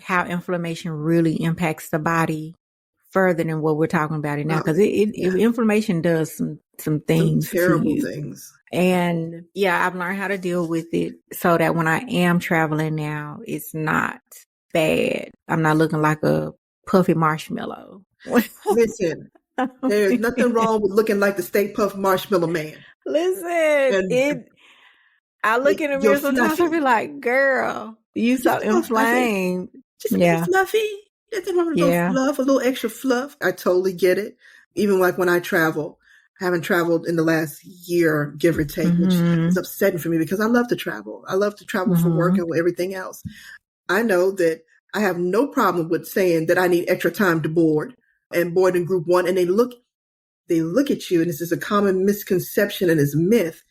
how inflammation really impacts the body further than what we're talking about it now. Because inflammation does some things, some terrible to you. Things. And yeah, I've learned how to deal with it so that when I am traveling now, it's not bad. I'm not looking like a puffy marshmallow. Listen, there's nothing wrong with looking like the Stay Puft Marshmallow Man. Listen, I look in the mirror sometimes and be like, girl, you so inflamed. Just a bit fluffy. Nothing wrong with a little fluff, a little extra fluff. I totally get it. Even like when I travel, I haven't traveled in the last year, give or take, which is upsetting for me because I love to travel. I love to travel for work and everything else. I know that I have no problem with saying that I need extra time to board and board in group one. And they look at you, and this is a common misconception and is myth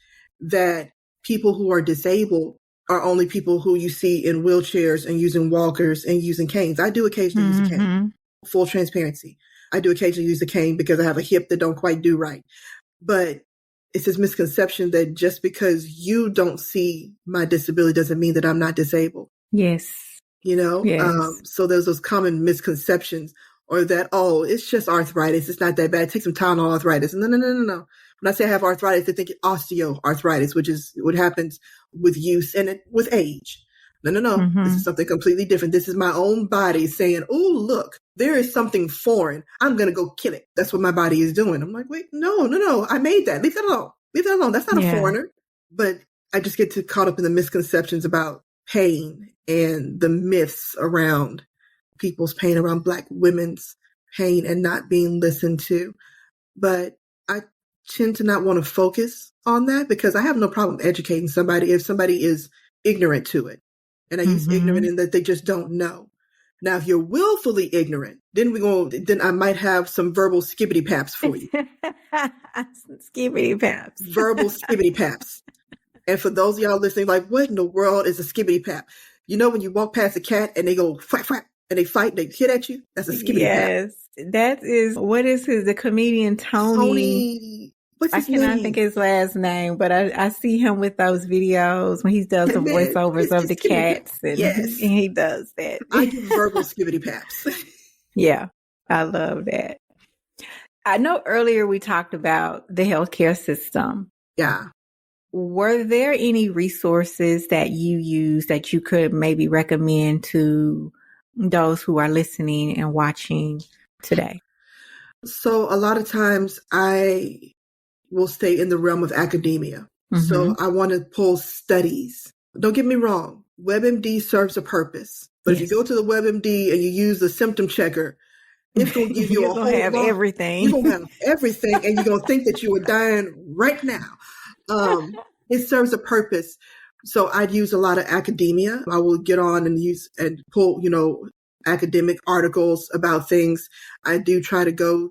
that people who are disabled are only people who you see in wheelchairs and using walkers and using canes. I do occasionally use a cane. Full transparency. I do occasionally use a cane because I have a hip that don't quite do right. But it's this misconception that just because you don't see my disability doesn't mean that I'm not disabled. Yes. You know? Yes. So there's those common misconceptions, or that, oh, it's just arthritis. It's not that bad. Take some Tylenol arthritis. No. When I say I have arthritis, they think osteoarthritis, which is what happens with use and with age. No. This is something completely different. This is my own body saying, oh, look, there is something foreign. I'm going to go kill it. That's what my body is doing. I'm like, wait, no. I made that. Leave that alone. That's not a foreigner. But I just get caught up in the misconceptions about pain and the myths around people's pain, around Black women's pain, and not being listened to. But I tend to not want to focus on that because I have no problem educating somebody if somebody is ignorant to it. And I use ignorant in that they just don't know. Now, if you're willfully ignorant, then I might have some verbal skibbity paps for you. Skibbity paps. Verbal skibbity paps. And for those of y'all listening, like, what in the world is a skibbity pap? You know, when you walk past a cat and they go flap, flap, and they fight, they hit at you? That's a skibbity pap. Yes. That is, the comedian Tony. What's his name? I cannot think his last name, but I see him with those videos when he does the voiceovers of the cats. And he does that. I do verbal skibbity paps. Yeah, I love that. I know earlier we talked about the healthcare system. Yeah. Were there any resources that you use that you could maybe recommend to those who are listening and watching today? So a lot of times I will stay in the realm of academia. So I want to pull studies. Don't get me wrong. WebMD serves a purpose. But if you go to the WebMD and you use the symptom checker, it's going to give you everything. You're going to have everything, and you're going to think that you are dying right now. It serves a purpose. So I'd use a lot of academia. I will get on and use and pull, academic articles about things. I do try to go.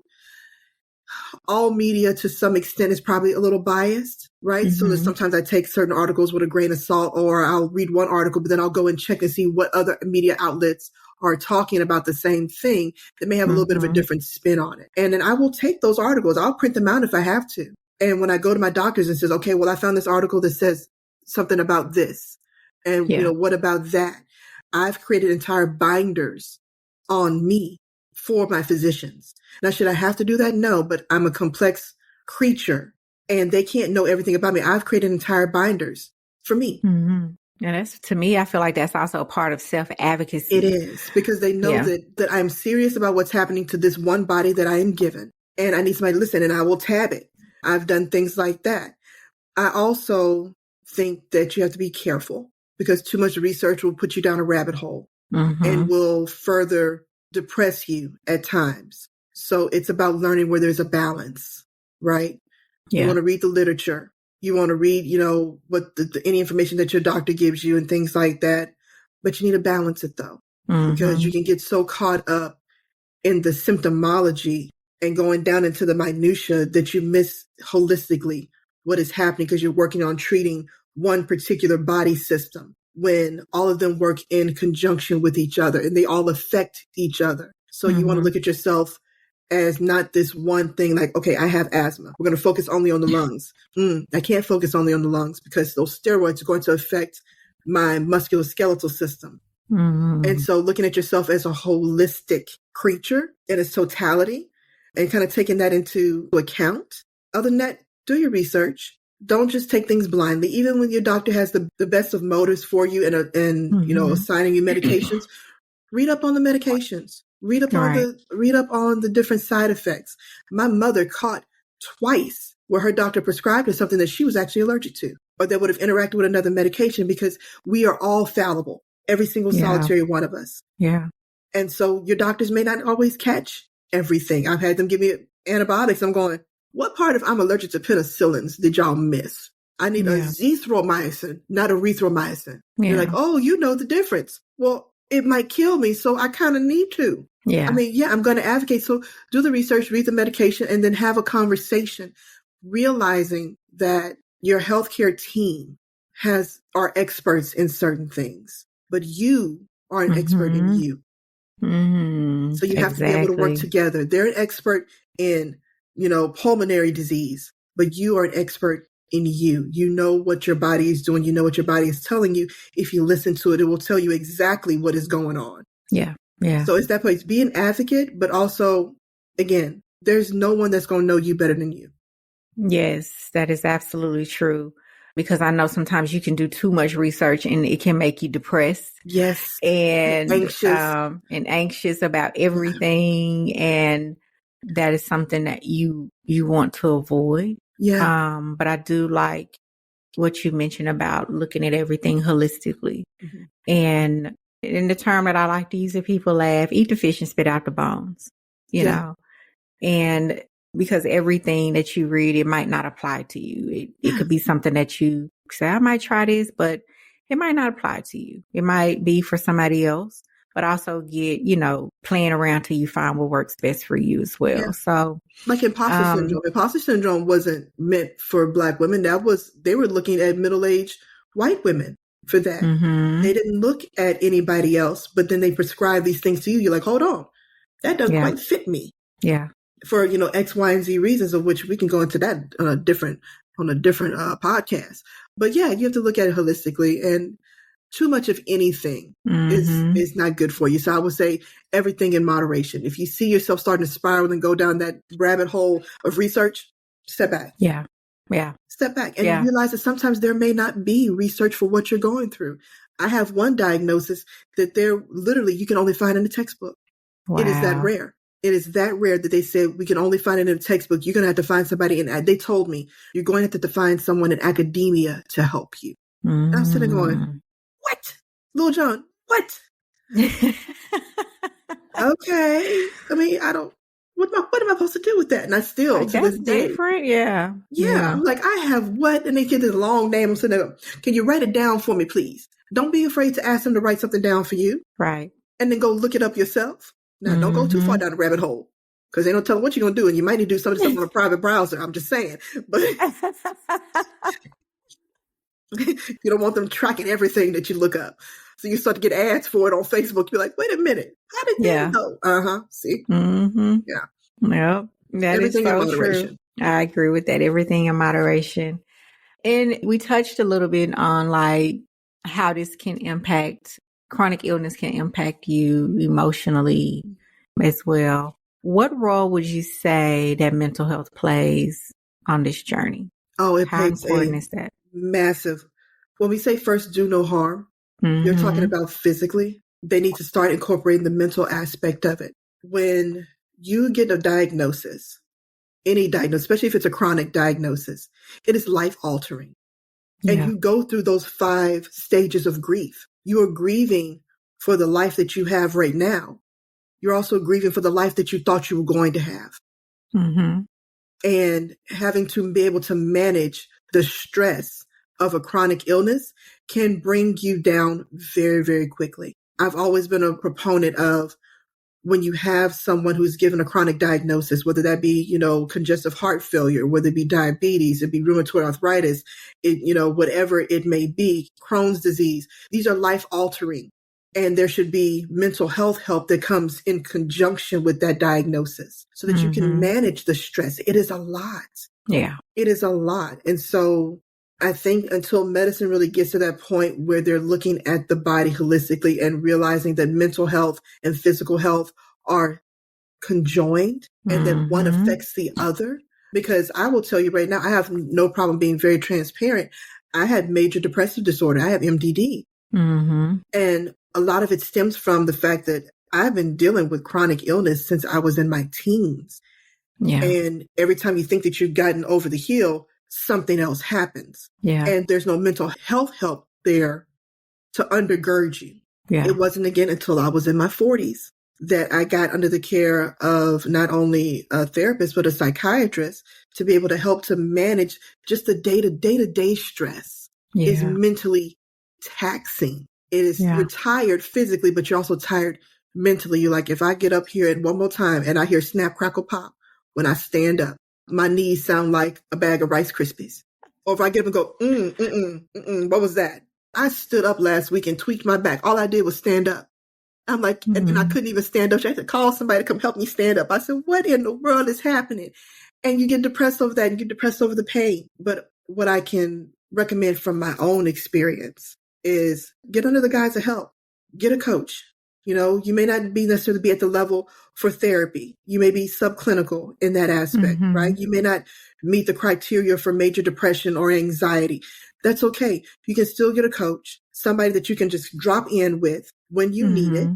All media to some extent is probably a little biased, right? So that sometimes I take certain articles with a grain of salt, or I'll read one article, but then I'll go and check and see what other media outlets are talking about the same thing that may have a little bit of a different spin on it. And then I will take those articles. I'll print them out if I have to. And when I go to my doctors and says, okay, well, I found this article that says something about this. And, what about that? I've created entire binders on me for my physicians. Now, should I have to do that? No, but I'm a complex creature and they can't know everything about me. I've created entire binders for me. And that's, to me, I feel like that's also a part of self-advocacy. It is, because they know that I'm serious about what's happening to this one body that I am given. And I need somebody to listen, and I will tab it. I've done things like that. I also think that you have to be careful because too much research will put you down a rabbit hole and will further depress you at times. So it's about learning where there's a balance, right? You want to read the literature, You want to read, what any information that your doctor gives you and things like that. But you need to balance it though, because you can get so caught up in the symptomology and going down into the minutia that you miss holistically what is happening because you're working on treating one particular body system when all of them work in conjunction with each other and they all affect each other. So you want to look at yourself as not this one thing like, okay, I have asthma. We're going to focus only on the lungs. I can't focus only on the lungs because those steroids are going to affect my musculoskeletal system. And so looking at yourself as a holistic creature in its totality and kind of taking that into account. Other than that, do your research. Don't just take things blindly. Even when your doctor has the best of motives for you and assigning you medications, read up on the medications. Read up on the different side effects. My mother caught twice where her doctor prescribed her something that she was actually allergic to, or that would have interacted with another medication, because we are all fallible, every single solitary one of us. Yeah. And so your doctors may not always catch everything. I've had them give me antibiotics. I'm going, what part of I'm allergic to penicillins did y'all miss? I need a zithromycin, not a erythromycin. Yeah. You're like, oh, you know the difference. Well, it might kill me, so I kind of need to. Yeah. I mean, I'm going to advocate. So do the research, read the medication, and then have a conversation, realizing that your healthcare team are experts in certain things, but you are an expert in you. So you have to be able to work together. They're an expert in, pulmonary disease, but you are an expert in you. You know what your body is doing. You know what your body is telling you. If you listen to it, it will tell you exactly what is going on. Yeah. Yeah. So it's that place. Be an advocate, but also, again, there's no one that's going to know you better than you. Yes, that is absolutely true. Because I know sometimes you can do too much research and it can make you depressed. Yes. And anxious about everything. And that is something that you want to avoid. Yeah. But I do like what you mentioned about looking at everything holistically. And in the term that I like to use if people laugh, eat the fish and spit out the bones, you know, and because everything that you read, it might not apply to you. It could be something that you say, I might try this, but it might not apply to you. It might be for somebody else, but also get, playing around till you find what works best for you as well. Yeah. So like imposter syndrome. Imposter syndrome wasn't meant for Black women. They were looking at middle-aged white women for that. They didn't look at anybody else, but then they prescribe these things to you. You're like, hold on, that doesn't quite fit me. Yeah. For, X, Y, and Z reasons, of which we can go into that on a different podcast. But yeah, you have to look at it holistically, and too much of anything is not good for you. So I would say everything in moderation. If you see yourself starting to spiral and go down that rabbit hole of research, step back. Yeah. Yeah. Step back and realize that sometimes there may not be research for what you're going through. I have one diagnosis that you can only find in a textbook. Wow. It is that rare. It is that rare that they said we can only find it in a textbook. You're going to have to find somebody they told me you're going to have to find someone in academia to help you. And I'm sitting going, what? Lil John, what? Okay. I mean, what am I supposed to do with that? And I still, to this day. Different. Yeah. I'm like, I have what? And they get this long name. I'm sitting there, can you write it down for me, please? Don't be afraid to ask them to write something down for you. Right. And then go look it up yourself. Now, don't go too far down the rabbit hole, because they don't tell them what you're going to do. And you might need to do some of this stuff on a private browser. I'm just saying. But you don't want them tracking everything that you look up. So you start to get ads for it on Facebook. You're like, wait a minute. How did they know? See? Yeah. Well, that everything is so in moderation. True. I agree with that. Everything in moderation. And we touched a little bit on like how this can impact chronic illness can impact you emotionally as well. What role would you say that mental health plays on this journey? Oh, it How plays important is that? Massive. When we say first, do no harm, you're talking about physically. They need to start incorporating the mental aspect of it. When you get a diagnosis, any diagnosis, especially if it's a chronic diagnosis, it is life altering. And you go through those 5 stages of grief. You are grieving for the life that you have right now. You're also grieving for the life that you thought you were going to have. And having to be able to manage the stress of a chronic illness can bring you down very, very quickly. I've always been a proponent of when you have someone who's given a chronic diagnosis, whether that be, congestive heart failure, whether it be diabetes, it be rheumatoid arthritis, whatever it may be, Crohn's disease, these are life altering. And there should be mental health help that comes in conjunction with that diagnosis so that you can manage the stress. It is a lot. Yeah. It is a lot. And so I think until medicine really gets to that point where they're looking at the body holistically and realizing that mental health and physical health are conjoined and that one affects the other, because I will tell you right now, I have no problem being very transparent. I had major depressive disorder. I have MDD. And a lot of it stems from the fact that I've been dealing with chronic illness since I was in my teens. Yeah. And every time you think that you've gotten over the hill, something else happens. Yeah. And there's no mental health help there to undergird you. Yeah. It wasn't again until I was in my 40s that I got under the care of not only a therapist, but a psychiatrist to be able to help to manage just the day-to-day stress. Is mentally taxing. It is, you're tired physically, but you're also tired mentally. You're like, if I get up here and one more time and I hear snap, crackle, pop, when I stand up, my knees sound like a bag of Rice Krispies. Or if I get up and go, what was that? I stood up last week and tweaked my back. All I did was stand up. I'm like, and then I couldn't even stand up. So I had to call somebody to come help me stand up. I said, what in the world is happening? And you get depressed over that. You get depressed over the pain. But what I can recommend from my own experience is get under the guise of help. Get a coach. You may not be necessarily be at the level for therapy. You may be subclinical in that aspect, right? You may not meet the criteria for major depression or anxiety. That's okay. You can still get a coach, somebody that you can just drop in with when you need it,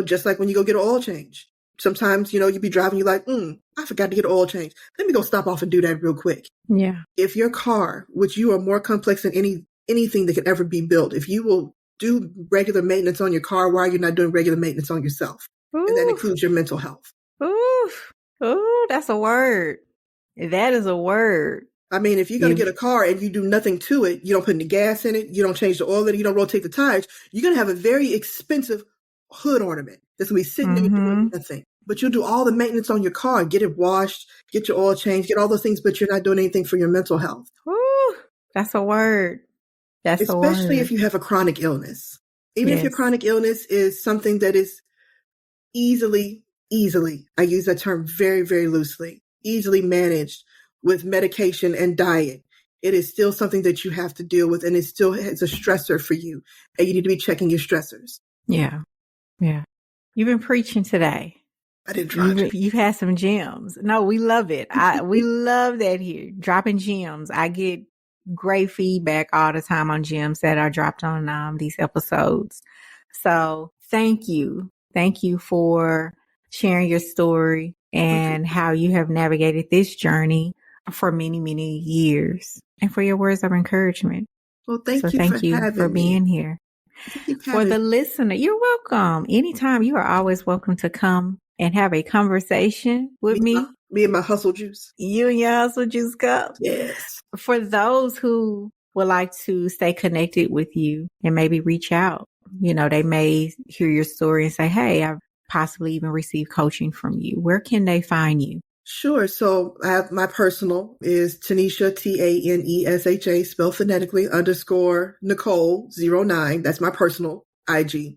just like when you go get an oil change. Sometimes, you be driving, you're like, I forgot to get an oil change. Let me go stop off and do that real quick. Yeah. If your car, which you are more complex than anything that could ever be built, if you will do regular maintenance on your car, why are you not doing regular maintenance on yourself? Ooh. And that includes your mental health. Ooh, that's a word. That is a word. I mean, if you're going to get a car and you do nothing to it, you don't put any gas in it, you don't change the oil in it, you don't rotate the tires, you're going to have a very expensive hood ornament that's going to be sitting there doing nothing. But you'll do all the maintenance on your car, get it washed, get your oil changed, get all those things, but you're not doing anything for your mental health. Ooh, that's a word. That's a word. Especially if you have a chronic illness. Even if your chronic illness is something that is easily, I use that term very, very loosely, easily managed with medication and diet, it is still something that you have to deal with, and it still is a stressor for you, and you need to be checking your stressors. Yeah. You've been preaching today. I didn't try. You've had some gems. No, we love it. We love that here. Dropping gems. I get great feedback all the time on gems that are dropped on these episodes. So thank you. Thank you for sharing your story and how you have navigated this journey for many, many years, and for your words of encouragement. Well, thank you for being here. For the listener, you're welcome. Anytime, you are always welcome to come and have a conversation with me. Me and my hustle juice. You and your hustle juice cup. Yes. For those who would like to stay connected with you and maybe reach out, they may hear your story and say, hey, I've possibly even received coaching from you. Where can they find you? Sure. So I have my personal is Tanesha, Tanesha, spelled phonetically, _Nicole 09. That's my personal IG.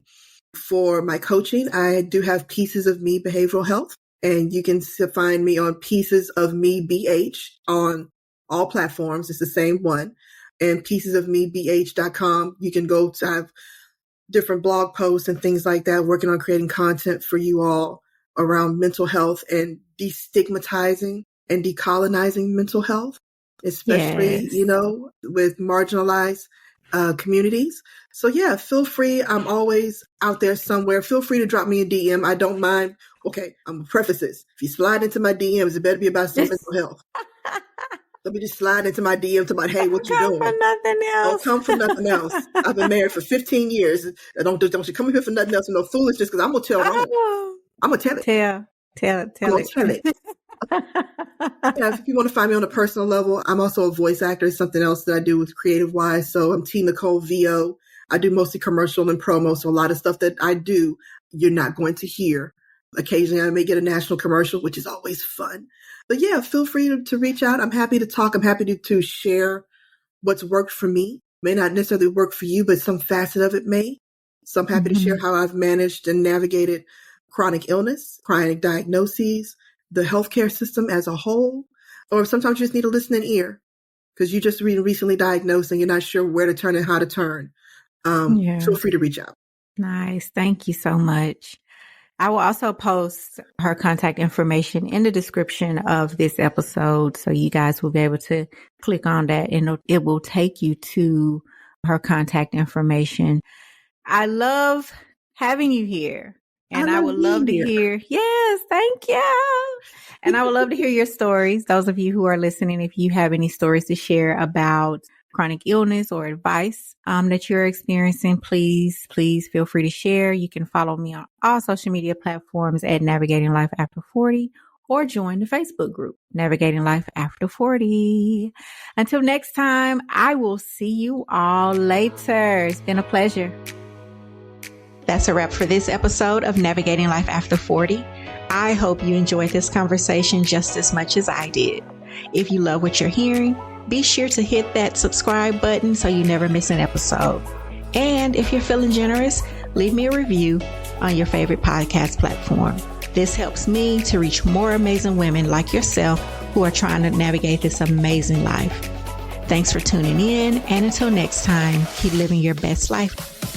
For my coaching, I do have Pieces of Me Behavioral Health, and you can find me on Pieces of Me BH on all platforms. It's the same one. And piecesofmebh.com. You can go to have different blog posts and things like that, working on creating content for you all around mental health and destigmatizing and decolonizing mental health, especially, with marginalized communities. So yeah, feel free. I'm always out there somewhere. Feel free to drop me a DM. I don't mind. Okay, I'm gonna preface this. If you slide into my DMs, it better be about some mental health. Let me just slide into my DMs about, hey, what you doing? Don't come for nothing else. Don't come for nothing else. I've been married for 15 years. Don't you come here for nothing else and no foolishness, because I'm going to tell them. I'm going to tell it. Tell it. Tell it. If you want to find me on a personal level, I'm also a voice actor. It's something else that I do with Creative Wise. So I'm T. Nicole VO. I do mostly commercial and promo. So a lot of stuff that I do, you're not going to hear. Occasionally I may get a national commercial, which is always fun. But yeah, feel free to reach out. I'm happy to talk. I'm happy to share what's worked for me. May not necessarily work for you, but some facet of it may. So I'm happy to share how I've managed and navigated chronic illness, chronic diagnoses, the healthcare system as a whole, or sometimes you just need a listening ear because you just recently diagnosed and you're not sure where to turn and how to turn. Feel free to reach out. Nice. Thank you so much. I will also post her contact information in the description of this episode, so you guys will be able to click on that and it will take you to her contact information. I love having you here. And I would love to hear. Yes, thank you. And I would love to hear your stories. Those of you who are listening, if you have any stories to share about chronic illness or advice that you're experiencing, please feel free to share. You can follow me on all social media platforms at Navigating Life After 40 or join the Facebook group, Navigating Life After 40. Until next time, I will see you all later. It's been a pleasure. That's a wrap for this episode of Navigating Life After 40. I hope you enjoyed this conversation just as much as I did. If you love what you're hearing, be sure to hit that subscribe button so you never miss an episode. And if you're feeling generous, leave me a review on your favorite podcast platform. This helps me to reach more amazing women like yourself who are trying to navigate this amazing life. Thanks for tuning in, and until next time, keep living your best life.